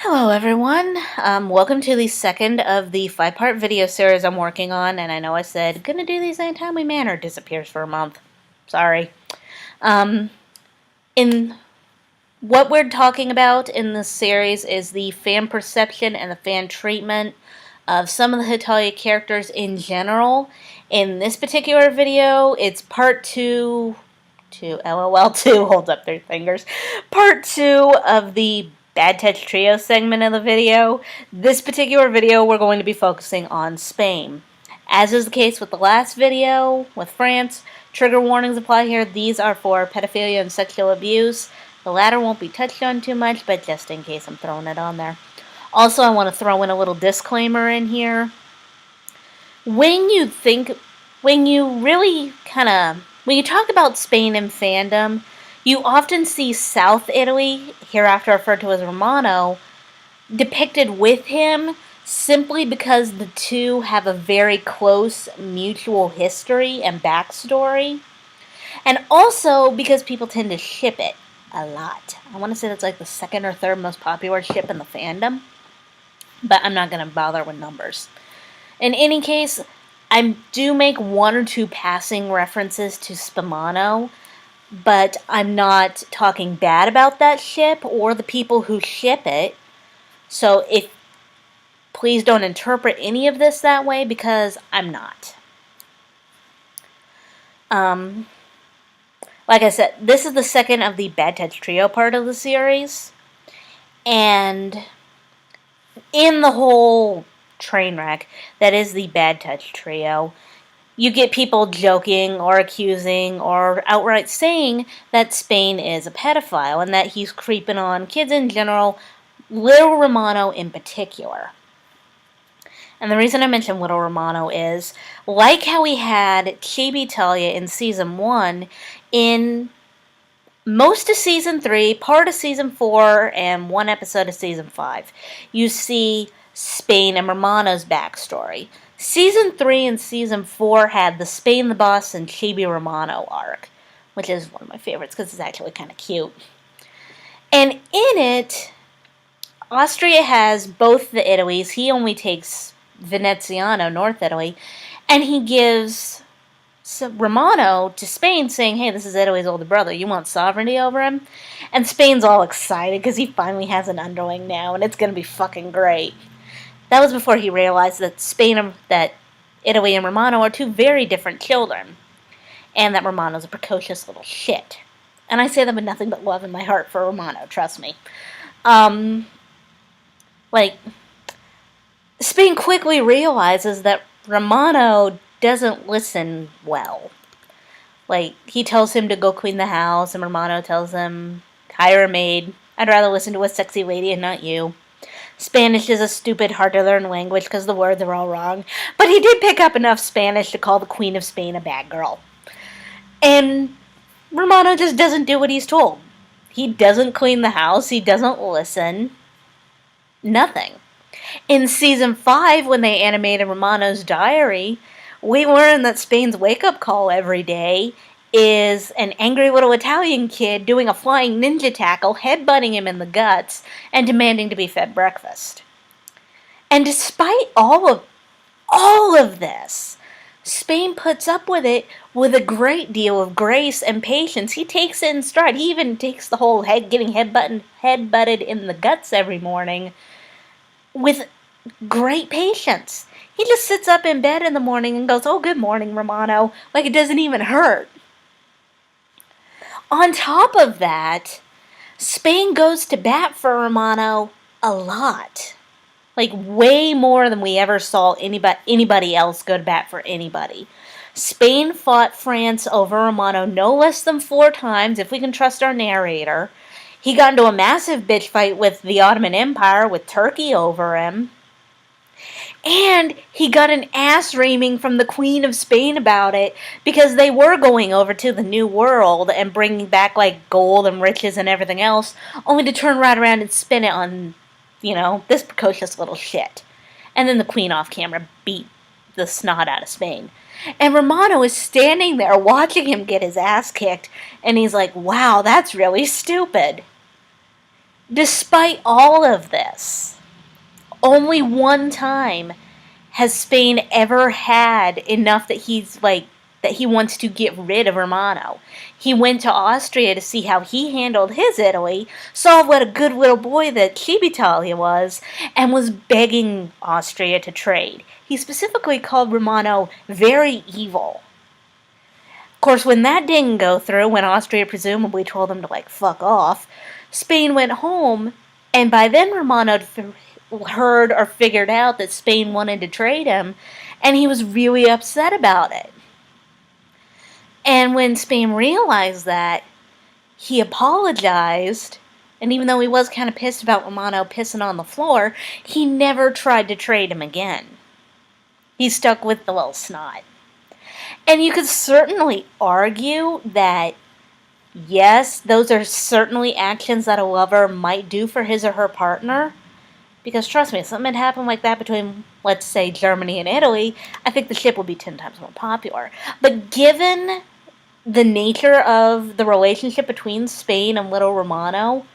Hello everyone, welcome to the second of the 5-part video series I'm working on, and I know I said, gonna do these in a timely manner, disappears for a month. Sorry. In what we're talking about in this series is the fan perception and the fan treatment of some of the Hetalia characters in general. In this particular video, it's part 2, LOL 2, holds up their fingers, part 2 of the Bad Touch Trio segment of the video. This particular video, we're going to be focusing on Spain. As is the case with the last video, with France, trigger warnings apply here. These are for pedophilia and sexual abuse. The latter won't be touched on too much, but just in case I'm throwing it on there. Also, I want to throw in a little disclaimer in here. When you talk about Spain and fandom, you often see South Italy, hereafter referred to as Romano, depicted with him simply because the two have a very close mutual history and backstory. And also because people tend to ship it a lot. I want to say that's like the second or third most popular ship in the fandom. But I'm not going to bother with numbers. In any case, I do make one or two passing references to Spumano, but I'm not talking bad about that ship or the people who ship it. So please don't interpret any of this that way, because I'm not. Like I said, this is the second of the Bad Touch Trio part of the series. And in the whole train wreck that is the Bad Touch Trio, you get people joking or accusing or outright saying that Spain is a pedophile and that he's creeping on kids in general, little Romano in particular. And the reason I mention little Romano is, like how we had Chibi Talia in Season 1, in most of Season 3, part of Season 4, and one episode of Season 5, you see Spain and Romano's backstory. Season 3 and Season 4 had the Spain the Boss and Chibi Romano arc, which is one of my favorites because it's actually kind of cute. And in it, Austria has both the Italies. He only takes Veneziano, North Italy, and he gives Romano to Spain, saying, hey, this is Italy's older brother. You want sovereignty over him? And Spain's all excited because he finally has an underling now, and it's going to be fucking great. That was before he realized that Italy and Romano are two very different children, and that Romano's a precocious little shit. And I say that with nothing but love in my heart for Romano, trust me. Spain quickly realizes that Romano doesn't listen well. He tells him to go clean the house, and Romano tells him, hire a maid. I'd rather listen to a sexy lady and not you. Spanish is a stupid, hard-to-learn language because the words are all wrong. But he did pick up enough Spanish to call the Queen of Spain a bad girl. And Romano just doesn't do what he's told. He doesn't clean the house. He doesn't listen. Nothing. In Season 5, when they animated Romano's diary, we learn that Spain's wake-up call every day is an angry little Italian kid doing a flying ninja tackle, headbutting him in the guts, and demanding to be fed breakfast. And despite all of this, Spain puts up with it with a great deal of grace and patience. He takes it in stride. He even takes the whole getting headbutted in the guts every morning with great patience. He just sits up in bed in the morning and goes, oh, good morning, Romano, like it doesn't even hurt. On top of that, Spain goes to bat for Romano a lot. Way more than we ever saw anybody else go to bat for anybody. Spain fought France over Romano no less than 4 times, if we can trust our narrator. He got into a massive bitch fight with the Ottoman Empire, with Turkey over him. And he got an ass reaming from the Queen of Spain about it, because they were going over to the New World and bringing back gold and riches and everything else, only to turn right around and spin it on, this precocious little shit. And then the Queen off camera beat the snot out of Spain. And Romano is standing there watching him get his ass kicked, and he's like, wow, that's really stupid. Despite all of this, only one time has Spain ever had enough that he wants to get rid of Romano. He went to Austria to see how he handled his Italy, saw what a good little boy that Hetalia was, and was begging Austria to trade. He specifically called Romano very evil. Of course, when that didn't go through, when Austria presumably told him to, fuck off, Spain went home, and by then Romano heard or figured out that Spain wanted to trade him, and he was really upset about it. And when Spain realized that, he apologized, and even though he was kind of pissed about Romano pissing on the floor, he never tried to trade him again. He stuck with the little snot. And you could certainly argue that, yes, those are certainly actions that a lover might do for his or her partner. Because trust me, if something had happened like that between, let's say, Germany and Italy, I think the ship would be 10 times more popular. But given the nature of the relationship between Spain and little Romano,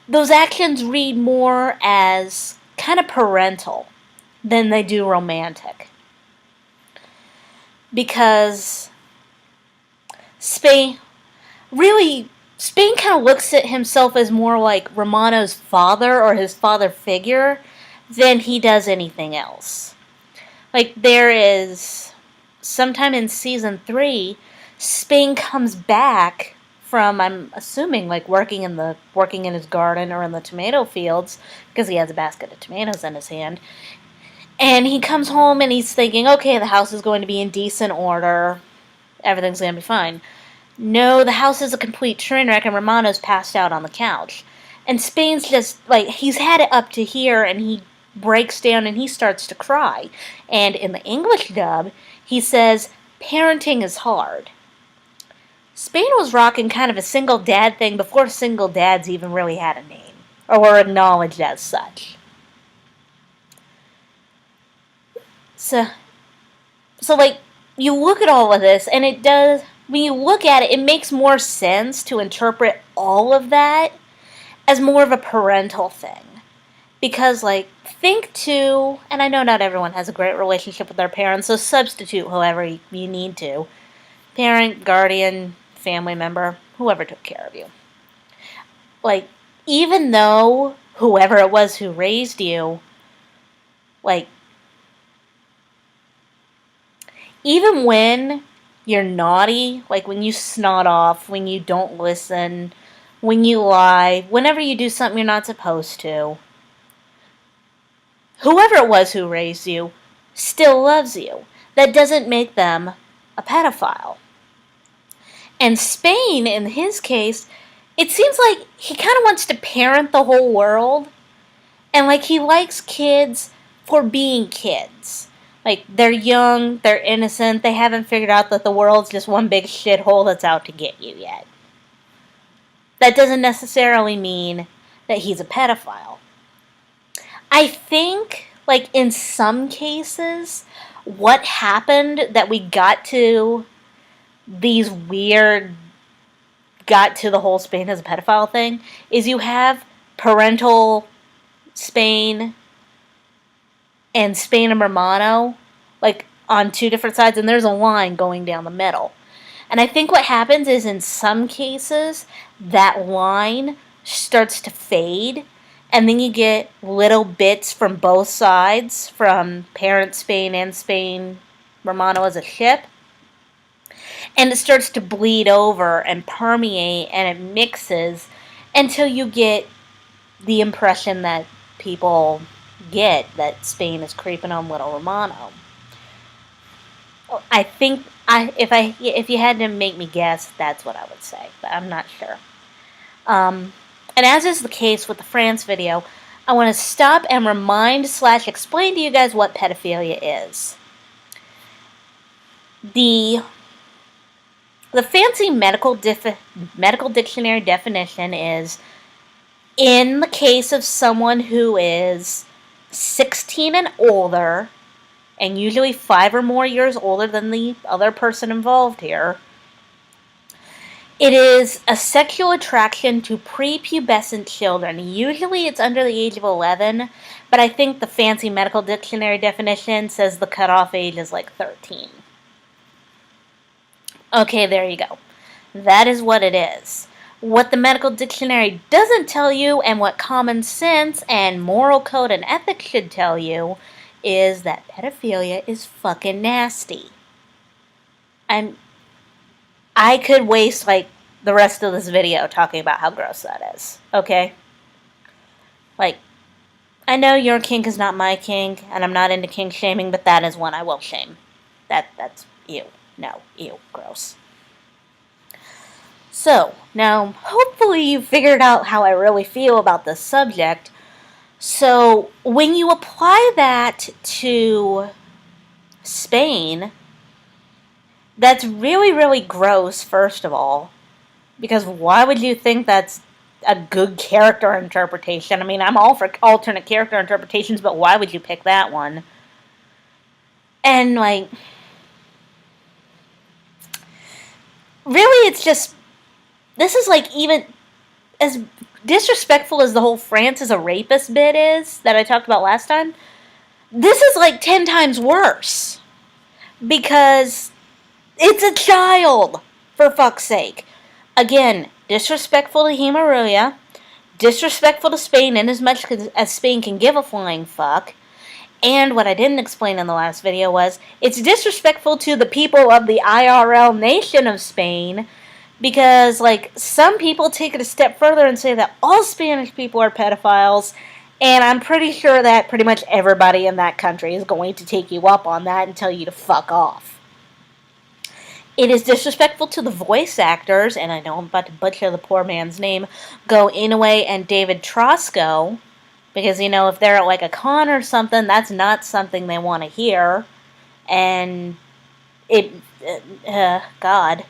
those actions read more as kind of parental than they do romantic. Because Spain kind of looks at himself as more like Romano's father or his father figure than he does anything else. There is, sometime in season 3, Spain comes back from, I'm assuming, working in his garden or in the tomato fields, because he has a basket of tomatoes in his hand. And he comes home and he's thinking, okay, the house is going to be in decent order. Everything's going to be fine. No, the house is a complete train wreck and Romano's passed out on the couch. And Spain's just, he's had it up to here and he breaks down and he starts to cry. And in the English dub, he says, parenting is hard. Spain was rocking kind of a single dad thing before single dads even really had a name, or were acknowledged as such. So you look at all of this, and it does, when you look at it, it makes more sense to interpret all of that as more of a parental thing. Because, think to, and I know not everyone has a great relationship with their parents, so substitute whoever you need to. Parent, guardian, family member, whoever took care of you. Even though whoever it was who raised you, even when you're naughty, when you snot off, when you don't listen, when you lie, whenever you do something you're not supposed to, whoever it was who raised you still loves you. That doesn't make them a pedophile. And Spain, in his case, it seems like he kind of wants to parent the whole world. And he likes kids for being kids. They're young, they're innocent, they haven't figured out that the world's just one big shithole that's out to get you yet. That doesn't necessarily mean that he's a pedophile. I think, in some cases, what happened that we got to the whole Spain as a pedophile thing is you have parental Spain and Spain and Romano, on two different sides, and there's a line going down the middle. And I think what happens is, in some cases, that line starts to fade, and then you get little bits from both sides, from parent Spain and Spain Romano as a ship, and it starts to bleed over and permeate, and it mixes until you get the impression that people get that Spain is creeping on little Romano. I think if you had to make me guess, that's what I would say, but I'm not sure. And as is the case with the France video, I want to stop and remind/explain to you guys what pedophilia is. The fancy medical dictionary definition is, in the case of someone who is 16 and older, and usually 5 or more years older than the other person involved here, It is a sexual attraction to prepubescent children. Usually it's under the age of 11, but I think the fancy medical dictionary definition says the cutoff age is like 13. Okay, there you go. That is what it is. What the medical dictionary doesn't tell you, and what common sense and moral code and ethics should tell you, is that pedophilia is fucking nasty. I could waste like the rest of this video talking about how gross that is. Okay? Like, I know your kink is not my kink, and I'm not into kink shaming, but that is one I will shame. That's ew. No, ew, gross. So, now, hopefully you figured out how I really feel about this subject. So, when you apply that to Spain, that's really, really gross, first of all. Because why would you think that's a good character interpretation? I mean, I'm all for alternate character interpretations, but why would you pick that one? And, like, really, it's just, this is like even as disrespectful as the whole France is a rapist bit is that I talked about last time. This is like 10 times worse. Because it's a child, for fuck's sake. Again, disrespectful to Hetalia, disrespectful to Spain in as much as Spain can give a flying fuck. And what I didn't explain in the last video was, it's disrespectful to the people of the IRL nation of Spain, because, like, some people take it a step further and say that all Spanish people are pedophiles, and I'm pretty sure that pretty much everybody in that country is going to take you up on that and tell you to fuck off. It is disrespectful to the voice actors, and I know I'm about to butcher the poor man's name, Go Inouye and David Trosco, because, you know, if they're at like a con or something, that's not something they want to hear, and God.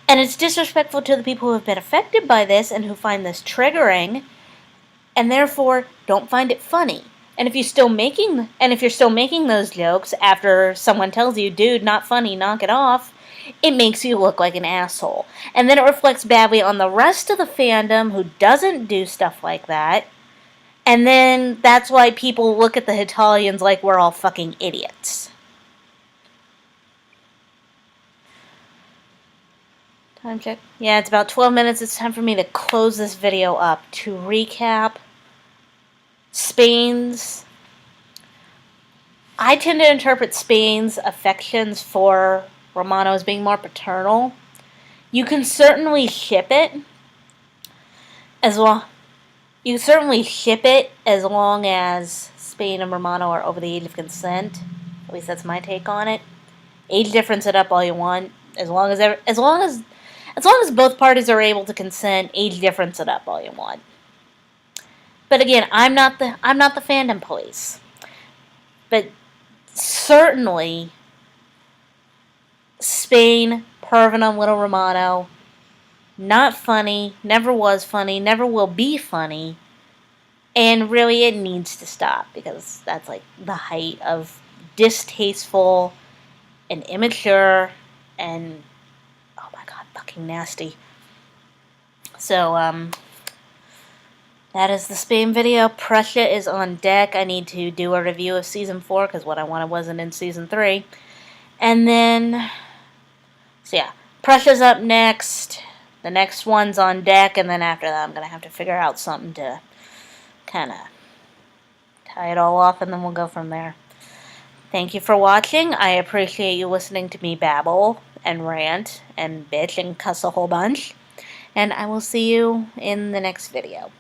And it's disrespectful to the people who have been affected by this and who find this triggering, and therefore don't find it funny. And if you're still making those jokes after someone tells you, dude, not funny, knock it off, it makes you look like an asshole. And then it reflects badly on the rest of the fandom who doesn't do stuff like that. And then that's why people look at the Hetalians like we're all fucking idiots. Time check. Yeah, it's about 12 minutes. It's time for me to close this video up. To recap, I tend to interpret Spain's affections for Romano as being more paternal. You can certainly ship it as well. You can certainly ship it as long as Spain and Romano are over the age of consent. At least that's my take on it. Age difference it up all you want. As long as both parties are able to consent, age difference it up all you want. But again, I'm not the fandom police. But certainly, Spain, Pervenum, Little Romano, not funny, never was funny, never will be funny, and really it needs to stop, because that's like the height of distasteful and immature and, oh my god, fucking nasty. So, that is the Spain video. Prussia is on deck. I need to do a review of Season 4, because what I wanted wasn't in Season 3. And then, so yeah, Prussia's up next. The next one's on deck, and then after that I'm going to have to figure out something to kind of tie it all off, and then we'll go from there. Thank you for watching. I appreciate you listening to me babble and rant and bitch and cuss a whole bunch. And I will see you in the next video.